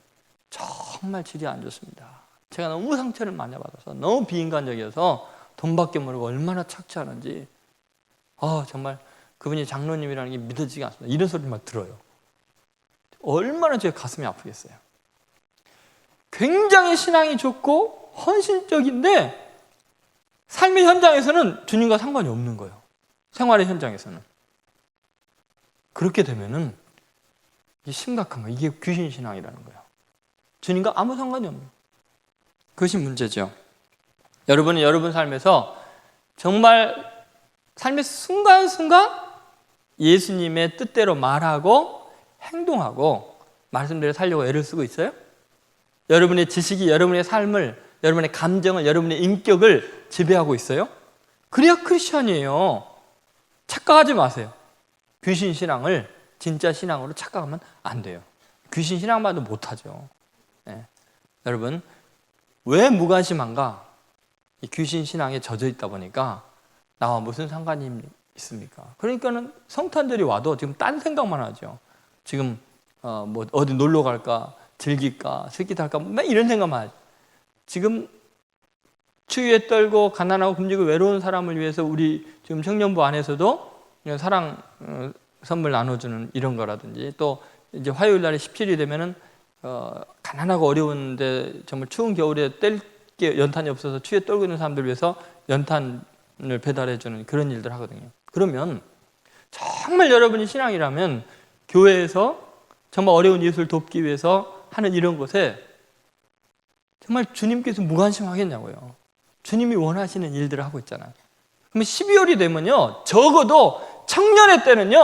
정말 질이 안 좋습니다. 제가 너무 상처를 많이 받아서 너무 비인간적이어서 돈밖에 모르고 얼마나 착취하는지 정말 그분이 장로님이라는 게 믿어지지 않습니다. 이런 소리만 들어요. 얼마나 제 가슴이 아프겠어요. 굉장히 신앙이 좋고 헌신적인데 삶의 현장에서는 주님과 상관이 없는 거예요. 생활의 현장에서는. 그렇게 되면은 이게 심각한 거예요. 이게 귀신 신앙이라는 거예요. 주님과 아무 상관이 없는 거예요. 그것이 문제죠. 여러분은 여러분 삶에서 정말 삶의 순간순간 예수님의 뜻대로 말하고 행동하고 말씀대로 살려고 애를 쓰고 있어요? 여러분의 지식이 여러분의 삶을, 여러분의 감정을, 여러분의 인격을 지배하고 있어요? 그래야 크리스천이에요. 착각하지 마세요. 귀신 신앙을 진짜 신앙으로 착각하면 안 돼요. 귀신 신앙만도 못하죠. 여러분, 왜 무관심한가? 이 귀신 신앙에 젖어 있다 보니까 나와 무슨 상관이 있습니까? 그러니까는 성탄절이 와도 지금 딴 생각만 하죠. 지금 뭐 어디 놀러 갈까, 즐길까, 슬기도 할까, 막 이런 생각만 하죠. 지금 추위에 떨고 가난하고 굶주리고 외로운 사람을 위해서 우리 지금 청년부 안에서도 사랑 선물 나눠주는 이런 거라든지, 또 이제 화요일 날에 17일이 되면은 가난하고 어려운데 정말 추운 겨울에 뗄 게 연탄이 없어서 추위에 떨고 있는 사람들 위해서 연탄을 배달해주는 그런 일들 하거든요. 그러면 정말 여러분이 신앙이라면 교회에서 정말 어려운 이웃을 돕기 위해서 하는 이런 것에 정말 주님께서 무관심하겠냐고요. 주님이 원하시는 일들을 하고 있잖아요. 그러면 12월이 되면요, 적어도 청년의 때는요,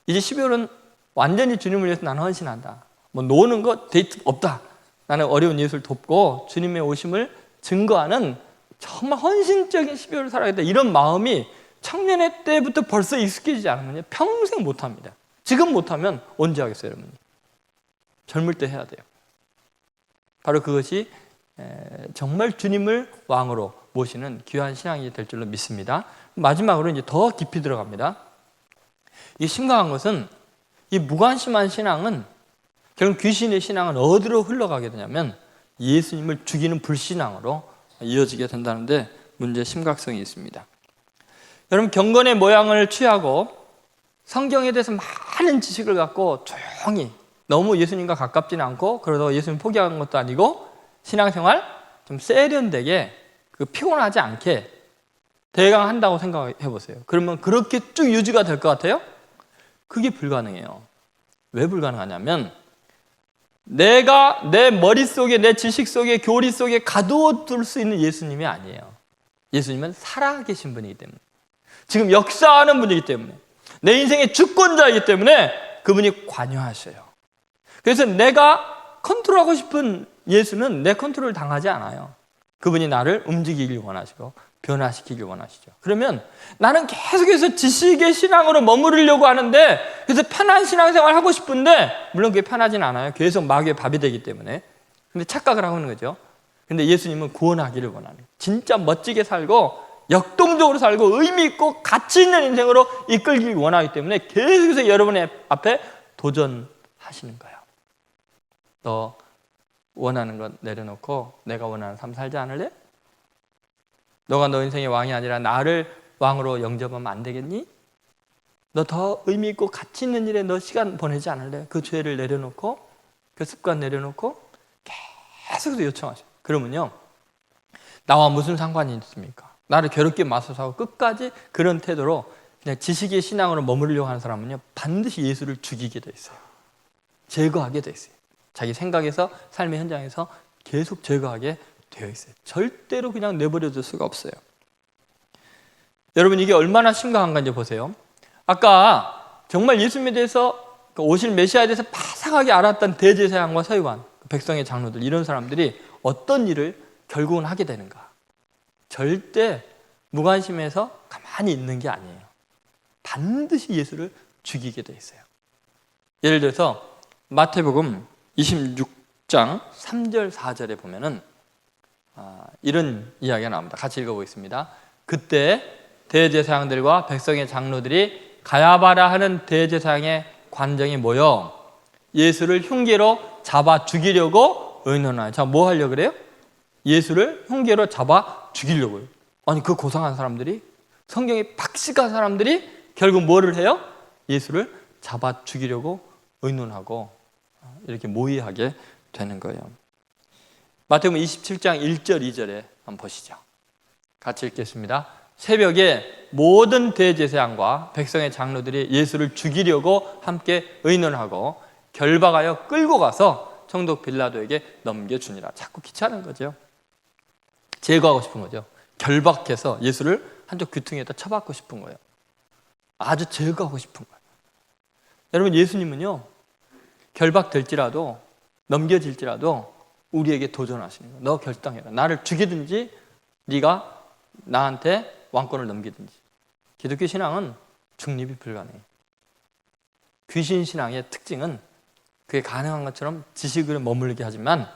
이제 12월은 완전히 주님을 위해서 나는 헌신한다. 뭐 노는 거 데이트 없다. 나는 어려운 이웃을 돕고 주님의 오심을 증거하는 정말 헌신적인 12월을 살아야겠다. 이런 마음이 청년의 때부터 벌써 익숙해지지 않으면 평생 못합니다. 지금 못하면 언제 하겠어요, 여러분? 젊을 때 해야 돼요. 바로 그것이 정말 주님을 왕으로 모시는 귀한 신앙이 될 줄로 믿습니다. 마지막으로 이제 더 깊이 들어갑니다. 이 심각한 것은 이 무관심한 신앙은 결국 귀신의 신앙은 어디로 흘러가게 되냐면 예수님을 죽이는 불신앙으로 이어지게 된다는데 문제의 심각성이 있습니다. 여러분, 경건의 모양을 취하고 성경에 대해서 많은 지식을 갖고 조용히, 너무 예수님과 가깝지는 않고 그러다가 예수님 포기한 것도 아니고 신앙생활 좀 세련되게 피곤하지 않게 대강한다고 생각해 보세요. 그러면 그렇게 쭉 유지가 될 것 같아요? 그게 불가능해요. 왜 불가능하냐면 내가 내 머릿속에, 내 지식 속에, 교리 속에 가두어둘 수 있는 예수님이 아니에요. 예수님은 살아계신 분이기 때문에, 지금 역사하는 분이기 때문에, 내 인생의 주권자이기 때문에 그분이 관여하셔요. 그래서 내가 컨트롤하고 싶은 예수는 내 컨트롤을 당하지 않아요. 그분이 나를 움직이길 원하시고 변화시키길 원하시죠. 그러면 나는 계속해서 지식의 신앙으로 머무르려고 하는데, 그래서 편한 신앙생활 하고 싶은데, 물론 그게 편하진 않아요. 계속 마귀의 밥이 되기 때문에. 근데 착각을 하고 있는 거죠. 근데 예수님은 구원하기를 원하는 거예요. 진짜 멋지게 살고 역동적으로 살고 의미 있고 가치 있는 인생으로 이끌길 원하기 때문에 계속해서 여러분의 앞에 도전하시는 거예요. 너 원하는 것 내려놓고 내가 원하는 삶 살지 않을래? 너가 너 인생의 왕이 아니라 나를 왕으로 영접하면 안 되겠니? 너 더 의미 있고 가치 있는 일에 너 시간 보내지 않을래? 그 죄를 내려놓고, 그 습관 내려놓고 계속해서 요청하셔요. 그러면요, 나와 무슨 상관이 있습니까? 나를 괴롭게 맞서서 하고 끝까지 그런 태도로 그냥 지식의 신앙으로 머무르려고 하는 사람은요, 반드시 예수를 죽이게 돼 있어요. 제거하게 돼 있어요. 자기 생각에서, 삶의 현장에서 계속 제거하게 되어 있어요. 절대로 그냥 내버려둘 수가 없어요. 여러분, 이게 얼마나 심각한가 이제 보세요. 아까 정말 예수님에 대해서, 오실 메시아에 대해서 바삭하게 알았던 대제사장과 서기관, 백성의 장로들, 이런 사람들이 어떤 일을 결국은 하게 되는가? 절대 무관심해서 가만히 있는 게 아니에요. 반드시 예수를 죽이게 돼 있어요. 예를 들어서 마태복음 26장 3절 4절에 보면은 이런 이야기가 나옵니다. 같이 읽어보겠습니다. 그때 대제사장들과 백성의 장로들이 가야바라 하는 대제사장의 관정에 모여 예수를 흉계로 잡아 죽이려고 의논하여. 자, 뭐 하려고 그래요? 예수를 흉계로 잡아 죽이려고요. 아니, 그 고상한 사람들이, 성경에 박식한 사람들이 결국 뭐를 해요? 예수를 잡아 죽이려고 의논하고 이렇게 모의하게 되는 거예요. 마태복음 27장 1절 2절에 한번 보시죠. 같이 읽겠습니다. 새벽에 모든 대제사장과 백성의 장로들이 예수를 죽이려고 함께 의논하고 결박하여 끌고 가서 총독 빌라도에게 넘겨주니라. 자꾸 귀찮은 거죠. 제거하고 싶은 거죠. 결박해서 예수를 한쪽 귀퉁이에다 쳐박고 싶은 거예요. 아주 제거하고 싶은 거예요. 여러분, 예수님은요, 결박될지라도 넘겨질지라도 우리에게 도전하시는 거예요. 너 결단해라. 나를 죽이든지 네가 나한테 왕권을 넘기든지. 기독교 신앙은 중립이 불가능해요. 귀신 신앙의 특징은 그게 가능한 것처럼 지식을 머물게 하지만,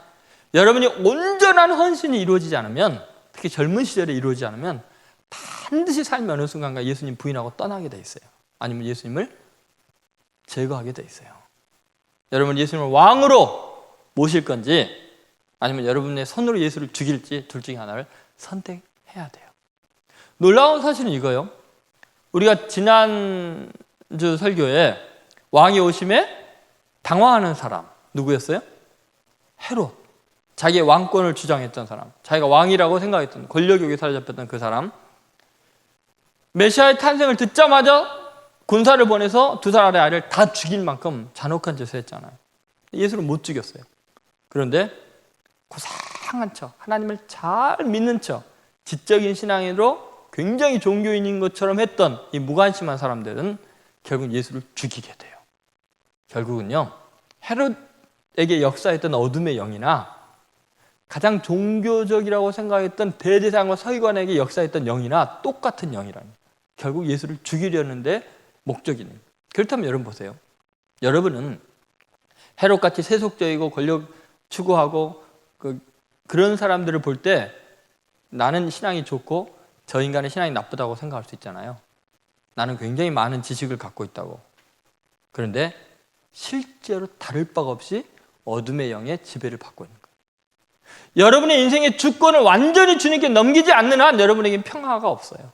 여러분이 온전한 헌신이 이루어지지 않으면, 특히 젊은 시절에 이루어지지 않으면 반드시 삶의 어느 순간가 예수님 부인하고 떠나게 돼 있어요. 아니면 예수님을 제거하게 돼 있어요. 여러분, 예수님을 왕으로 모실 건지 아니면 여러분의 손으로 예수를 죽일지 둘 중에 하나를 선택해야 돼요. 놀라운 사실은 이거예요. 우리가 지난주 설교에 왕이 오심에 당황하는 사람 누구였어요? 헤롯. 자기의 왕권을 주장했던 사람, 자기가 왕이라고 생각했던, 권력욕에 사로잡혔던 그 사람. 메시아의 탄생을 듣자마자 군사를 보내서 두 사람의 아이를 다 죽일 만큼 잔혹한 짓을 했잖아요. 예수를 못 죽였어요. 그런데 고상한 척, 하나님을 잘 믿는 척, 지적인 신앙으로 굉장히 종교인인 것처럼 했던 이 무관심한 사람들은 결국 예수를 죽이게 돼요. 결국은요, 헤롯에게 역사했던 어둠의 영이나 가장 종교적이라고 생각했던 대제사장과 서기관에게 역사했던 영이나 똑같은 영이라니. 결국 예수를 죽이려는데 목적이 있는. 그렇다면 여러분 보세요. 여러분은 헤롯같이 세속적이고 권력 추구하고 그런 사람들을 볼 때 나는 신앙이 좋고 저 인간의 신앙이 나쁘다고 생각할 수 있잖아요. 나는 굉장히 많은 지식을 갖고 있다고. 그런데 실제로 다를 바가 없이 어둠의 영의 지배를 받고 있는 거예요. 여러분의 인생의 주권을 완전히 주님께 넘기지 않는 한 여러분에게는 평화가 없어요.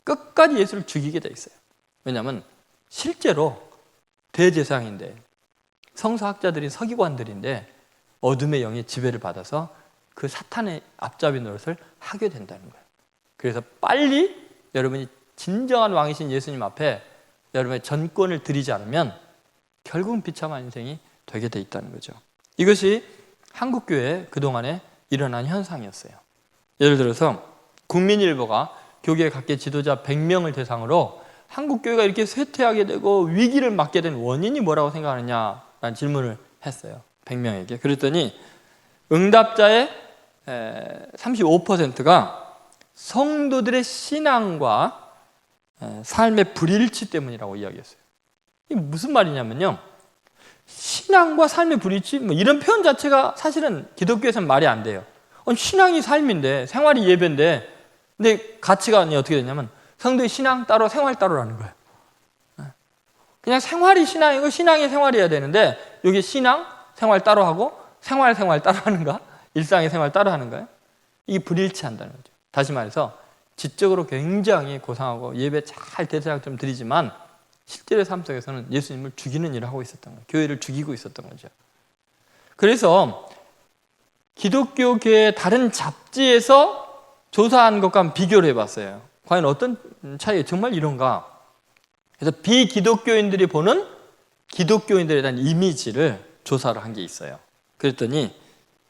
끝까지 예수를 죽이게 돼 있어요. 왜냐하면 실제로 대제사장인데 성서학자들이 서기관들인데 어둠의 영의 지배를 받아서 그 사탄의 앞잡이 노릇을 하게 된다는 거예요. 그래서 빨리 여러분이 진정한 왕이신 예수님 앞에 여러분의 전권을 드리지 않으면 결국은 비참한 인생이 되게 돼 있다는 거죠. 이것이 한국교회에 그동안에 일어난 현상이었어요. 예를 들어서 국민일보가 교계 각계 지도자 100명을 대상으로 한국교회가 이렇게 쇠퇴하게 되고 위기를 맞게 된 원인이 뭐라고 생각하느냐라는 질문을 했어요. 100명에게. 그랬더니 응답자의 35%가 성도들의 신앙과 삶의 불일치 때문이라고 이야기했어요. 이게 무슨 말이냐면요. 신앙과 삶의 불일치? 뭐 이런 표현 자체가 사실은 기독교에서는 말이 안 돼요. 신앙이 삶인데, 생활이 예배인데, 근데 가치관이 어떻게 되냐면 성도의 신앙 따로 생활 따로라는 거예요. 그냥 생활이 신앙이고 신앙이 생활이어야 되는데 여기 신앙, 생활 따로 하고 생활 따로 하는가? 일상의 생활 따로 하는가요? 이게 불일치한다는 거죠. 다시 말해서 지적으로 굉장히 고상하고 예배 잘 대사장처럼 드리지만 실제의 삶 속에서는 예수님을 죽이는 일을 하고 있었던 거예요. 교회를 죽이고 있었던 거죠. 그래서 기독교계의 다른 잡지에서 조사한 것과 한번 비교를 해봤어요. 과연 어떤 차이, 정말 이런가? 그래서 비기독교인들이 보는 기독교인들에 대한 이미지를 조사를 한 게 있어요. 그랬더니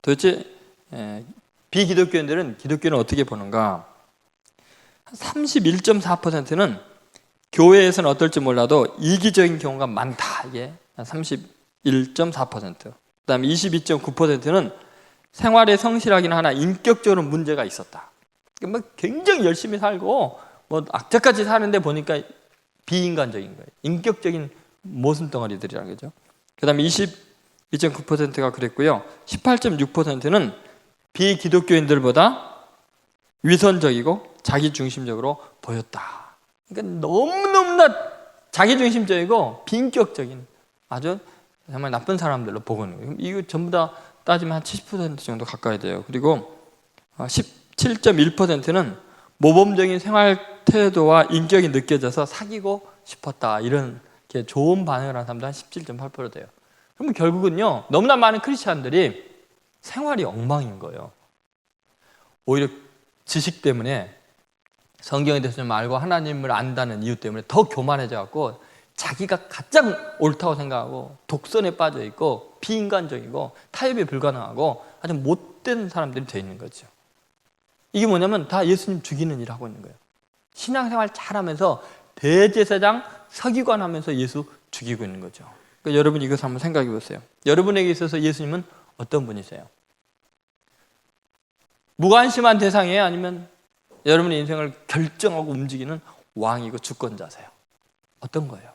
도대체 비기독교인들은 기독교는 어떻게 보는가? 31.4%는 교회에서는 어떨지 몰라도 이기적인 경우가 많다. 이게 31.4%. 그다음에 22.9%는 생활에 성실하기는 하나 인격적으로 문제가 있었다. 뭐 굉장히 열심히 살고 뭐 악착같이 사는데 보니까 비인간적인 거예요. 인격적인 모순 덩어리들이라는 거죠. 그다음에 22.9%가 그랬고요. 18.6%는 비기독교인들보다 위선적이고 자기중심적으로 보였다. 그러니까 너무너무나 자기중심적이고 비인격적인 아주 정말 나쁜 사람들로 보고는 거예요. 이거 전부 다 따지면 한 70% 정도 가까이 돼요. 그리고 17.1%는 모범적인 생활 태도와 인격이 느껴져서 사귀고 싶었다. 이런 좋은 반응을 하는 사람도 한 17.8% 돼요. 그러면 결국은요, 너무나 많은 크리스찬들이 생활이 엉망인 거예요. 오히려 지식 때문에 성경에 대해서 좀 알고 하나님을 안다는 이유 때문에 더 교만해져 갖고 자기가 가장 옳다고 생각하고 독선에 빠져 있고 비인간적이고 타협이 불가능하고 아주 못된 사람들이 되어 있는 거죠. 이게 뭐냐면 다 예수님 죽이는 일을 하고 있는 거예요. 신앙생활 잘하면서 대제사장 서기관 하면서 예수 죽이고 있는 거죠. 그러니까 여러분 이것을 한번 생각해 보세요. 여러분에게 있어서 예수님은 어떤 분이세요? 무관심한 대상이에요? 아니면 여러분의 인생을 결정하고 움직이는 왕이고 주권자세요? 어떤 거예요?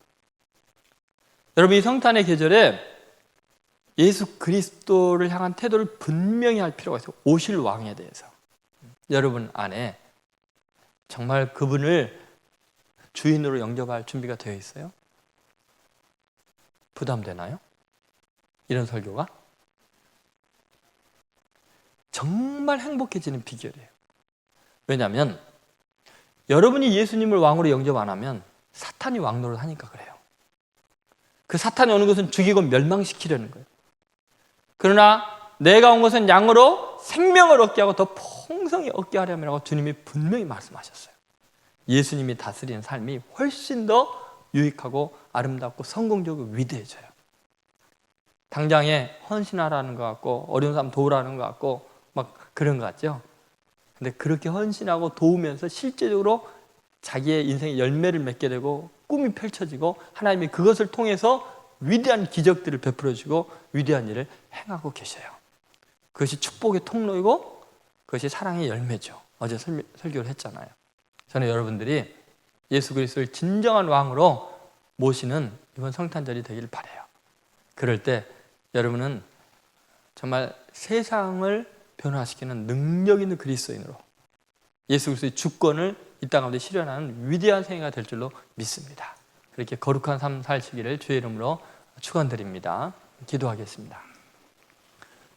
여러분 이 성탄의 계절에 예수 그리스도를 향한 태도를 분명히 할 필요가 있어요. 오실 왕에 대해서. 여러분 안에 정말 그분을 주인으로 영접할 준비가 되어 있어요? 부담되나요? 이런 설교가? 정말 행복해지는 비결이에요. 왜냐하면 여러분이 예수님을 왕으로 영접 안 하면 사탄이 왕노릇 하니까 그래요. 그 사탄이 오는 것은 죽이고 멸망시키려는 거예요. 그러나 내가 온 것은 양으로 생명을 얻게 하고 더 풍성히 얻게 하려고 주님이 분명히 말씀하셨어요. 예수님이 다스리는 삶이 훨씬 더 유익하고 아름답고 성공적이고 위대해져요. 당장에 헌신하라는 것 같고 어려운 사람 도우라는 것 같고 막 그런 것 같죠. 근데 그렇게 헌신하고 도우면서 실제적으로 자기의 인생의 열매를 맺게 되고 꿈이 펼쳐지고 하나님이 그것을 통해서 위대한 기적들을 베풀어 주고 위대한 일을 행하고 계셔요. 그것이 축복의 통로이고 그것이 사랑의 열매죠. 어제 설교를 했잖아요. 저는 여러분들이 예수 그리스도를 진정한 왕으로 모시는 이번 성탄절이 되기를 바라요. 그럴 때 여러분은 정말 세상을 변화시키는 능력 있는 그리스도인으로 예수 그리스도의 주권을 이 땅 가운데 실현하는 위대한 생애가 될 줄로 믿습니다. 그렇게 거룩한 삶 사시기를 주의 이름으로 축원드립니다. 기도하겠습니다.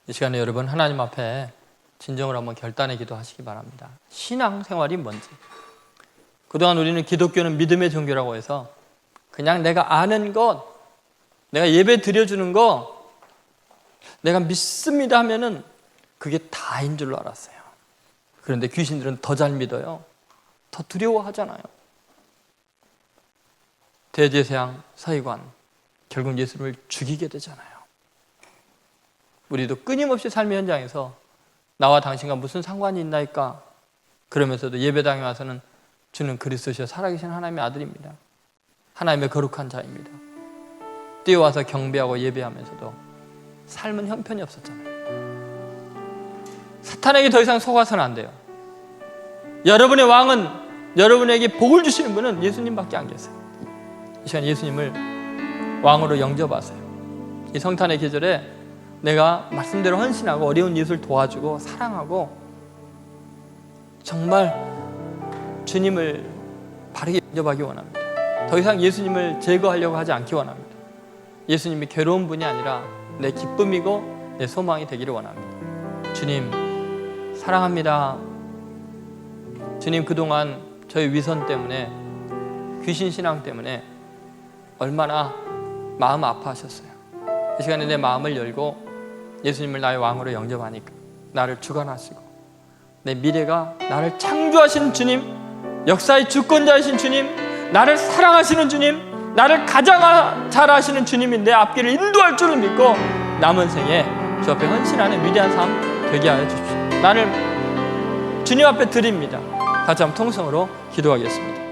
이 시간에 여러분 하나님 앞에 진정으로 한번 결단의 기도하시기 바랍니다. 신앙생활이 뭔지. 그동안 우리는 기독교는 믿음의 종교라고 해서 그냥 내가 아는 것, 내가 예배 드려주는 거, 내가 믿습니다 하면은 그게 다인 줄로 알았어요. 그런데 귀신들은 더 잘 믿어요. 더 두려워하잖아요. 대제사장 서기관 결국 예수님을 죽이게 되잖아요. 우리도 끊임없이 삶의 현장에서 나와 당신과 무슨 상관이 있나이까 그러면서도 예배당에 와서는 주는 그리스도시여 살아계신 하나님의 아들입니다. 하나님의 거룩한 자입니다. 뛰어와서 경배하고 예배하면서도 삶은 형편이 없었잖아요. 사탄에게 더 이상 속아서는 안 돼요. 여러분의 왕은, 여러분에게 복을 주시는 분은 예수님밖에 안 계세요. 이 시간 예수님을 왕으로 영접하세요. 이 성탄의 계절에 내가 말씀대로 헌신하고 어려운 이웃을 도와주고 사랑하고 정말 주님을 바르게 영접하기 원합니다. 더 이상 예수님을 제거하려고 하지 않기 원합니다. 예수님이 괴로운 분이 아니라 내 기쁨이고 내 소망이 되기를 원합니다. 주님 사랑합니다. 주님 그동안 저희 위선 때문에 귀신 신앙 때문에 얼마나 마음 아파하셨어요. 이 시간에 내 마음을 열고 예수님을 나의 왕으로 영접하니까 나를 주관하시고 내 미래가 나를 창조하신 주님, 역사의 주권자이신 주님, 나를 사랑하시는 주님, 나를 가장 잘 아시는 주님이 내 앞길을 인도할 줄을 믿고 남은 생에 주 앞에 헌신하는 위대한 삶 되게 하여 주십시오. 나를 주님 앞에 드립니다. 같이 한번 통성으로 기도하겠습니다.